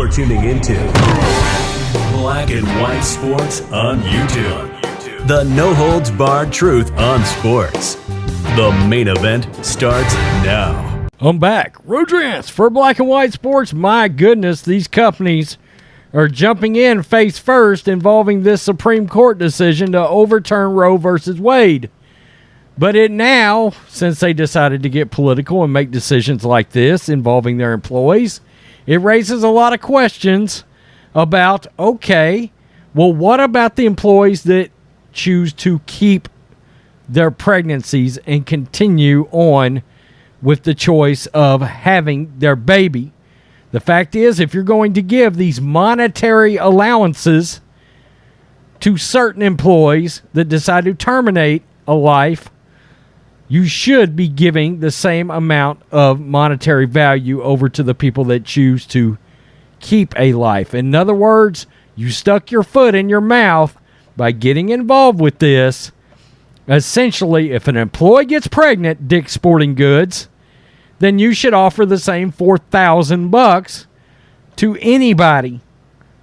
You're tuning into Black and White Sports on YouTube. The no-holds-barred truth on sports. The main event starts now. I'm back. Rodrance for Black and White Sports. My goodness, these companies are jumping in face first involving this Supreme Court decision to overturn Roe versus Wade. But it now, since they decided to get political and make decisions like this involving their employees, it raises a lot of questions about, okay, well, what about the employees that choose to keep their pregnancies and continue on with the choice of having their baby? The fact is, if you're going to give these monetary allowances to certain employees that decide to terminate a life, you should be giving the same amount of monetary value over to the people that choose to keep a life. In other words, you stuck your foot in your mouth by getting involved with this. Essentially, if an employee gets pregnant, Dick's Sporting Goods, then you should offer the same $4,000 to anybody,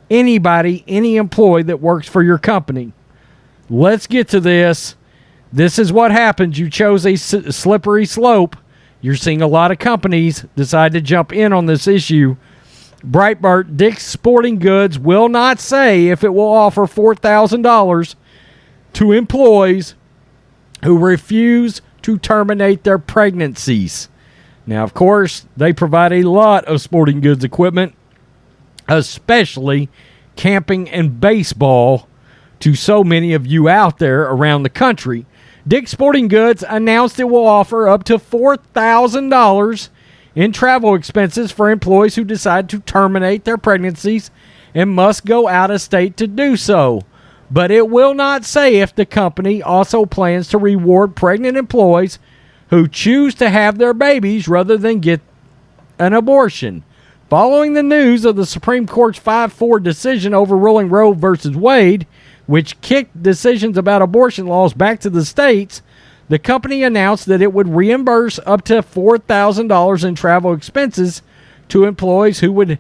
any employee that works for your company. Let's get to this. This is what happens. You chose a slippery slope. You're seeing a lot of companies decide to jump in on this issue. Breitbart, Dick's Sporting Goods will not say if it will offer $4,000 to employees who refuse to terminate their pregnancies. Now, of course, they provide a lot of sporting goods equipment, especially camping and baseball, to so many of you out there around the country. Dick's Sporting Goods announced it will offer up to $4,000 in travel expenses for employees who decide to terminate their pregnancies and must go out of state to do so. But it will not say if the company also plans to reward pregnant employees who choose to have their babies rather than get an abortion. Following the news of the Supreme Court's 5-4 decision overruling Roe versus Wade, which kicked decisions about abortion laws back to the states, the company announced that it would reimburse up to $4,000 in travel expenses to employees who would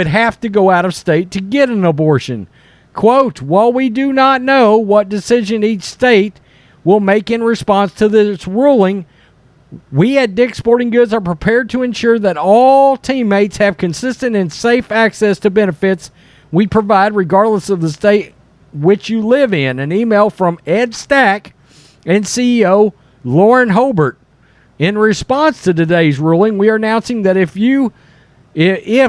have to go out of state to get an abortion. Quote, while we do not know what decision each state will make in response to this ruling, we at Dick's Sporting Goods are prepared to ensure that all teammates have consistent and safe access to benefits we provide regardless of the state which you live in. An email from Ed Stack and CEO Lauren Hobart. In response to today's ruling, we are announcing that if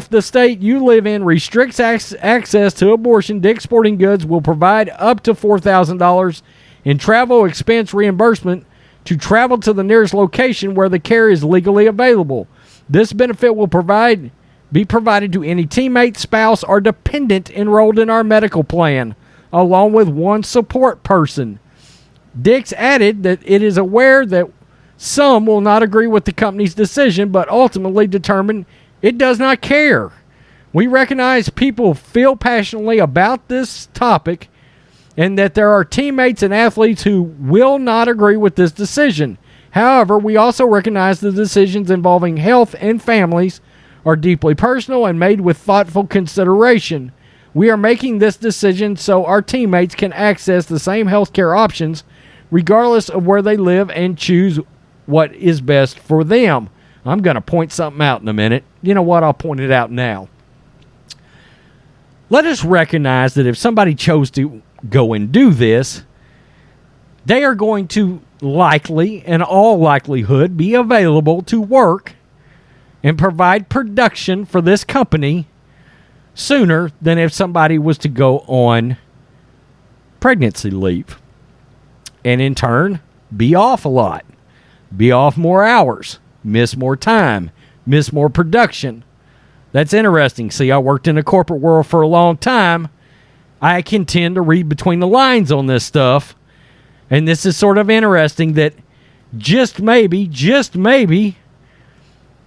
the state you live in restricts access to abortion, Dick's Sporting Goods will provide up to $4,000 in travel expense reimbursement to travel to the nearest location where the care is legally available. This benefit will be provided to any teammate, spouse, or dependent enrolled in our medical plan, along with one support person. Dick's added that it is aware that some will not agree with the company's decision, but ultimately determined it does not care. We recognize people feel passionately about this topic and that there are teammates and athletes who will not agree with this decision. However, we also recognize the decisions involving health and families are deeply personal and made with thoughtful consideration. We are making this decision so our teammates can access the same healthcare options regardless of where they live and choose what is best for them. I'm going to point something out in a minute. You know what? I'll point it out now. Let us recognize that if somebody chose to go and do this, they are going to likely, in all likelihood, be available to work and provide production for this company sooner than if somebody was to go on pregnancy leave. And in turn, be off a lot. Be off more hours. Miss more time. Miss more production. That's interesting. See, I worked in the corporate world for a long time. I can tend to read between the lines on this stuff. And this is sort of interesting that just maybe,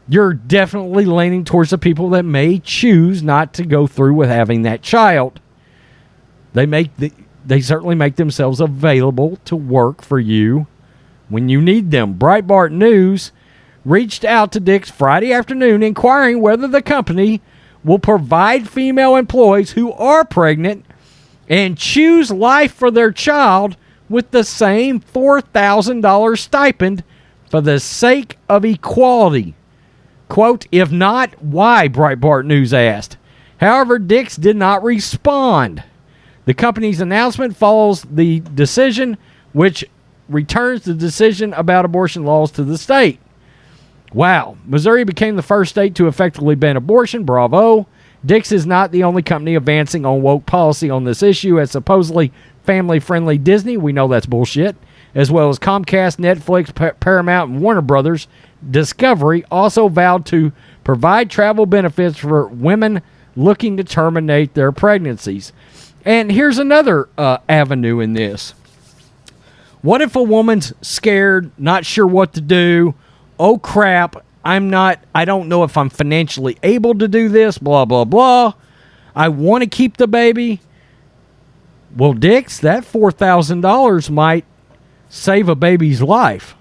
you're definitely leaning towards the people that may choose not to go through with having that child. They certainly make themselves available to work for you when you need them. Breitbart News reached out to Dick's Friday afternoon inquiring whether the company will provide female employees who are pregnant and choose life for their child with the same $4,000 stipend for the sake of equality. Quote, if not, why? Breitbart News asked. However, Dick's did not respond. The company's announcement follows the decision, which returns the decision about abortion laws to the state. Wow. Missouri became the first state to effectively ban abortion. Bravo. Dick's is not the only company advancing on woke policy on this issue. As supposedly family-friendly Disney, we know that's bullshit, as well as Comcast, Netflix, Paramount, and Warner Brothers Discovery also vowed to provide travel benefits for women looking to terminate their pregnancies. And here's another avenue in this. What if a woman's scared, not sure what to do? Oh crap, I don't know if I'm financially able to do this, blah, blah, blah. I want to keep the baby. Well, Dick's, that $4,000 might save a baby's life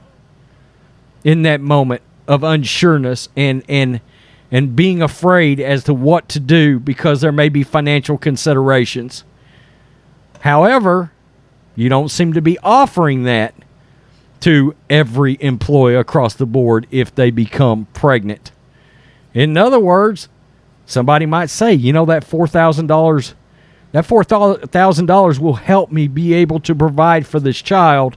in that moment of unsureness and being afraid as to what to do because there may be financial considerations. However, you don't seem to be offering that to every employee across the board if they become pregnant. In other words, somebody might say, that $4,000 will help me be able to provide for this child.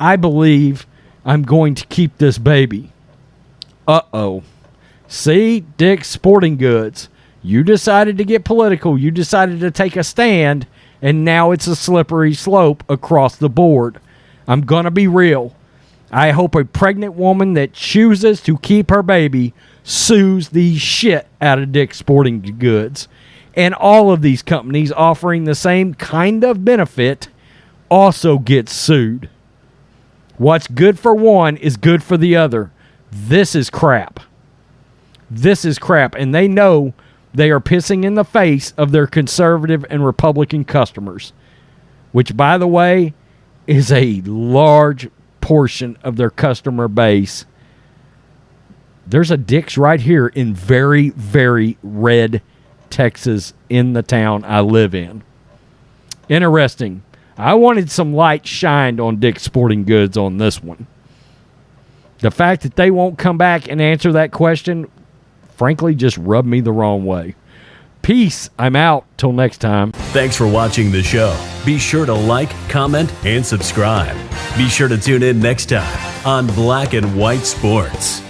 I believe I'm going to keep this baby. Uh-oh. See, Dick's Sporting Goods. You decided to get political. You decided to take a stand, and now it's a slippery slope across the board. I'm going to be real. I hope a pregnant woman that chooses to keep her baby sues the shit out of Dick's Sporting Goods. And all of these companies offering the same kind of benefit also get sued. What's good for one is good for the other. This is crap. This is crap. And they know they are pissing in the face of their conservative and Republican customers, which, by the way, is a large portion of their customer base. There's a Dick's right here in very, very red Texas in the town I live in. Interesting. I wanted some light shined on Dick's Sporting Goods on this one. The fact that they won't come back and answer that question, frankly, just rubbed me the wrong way. Peace. I'm out. Till next time. Thanks for watching the show. Be sure to like, comment, and subscribe. Be sure to tune in next time on Black and White Sports.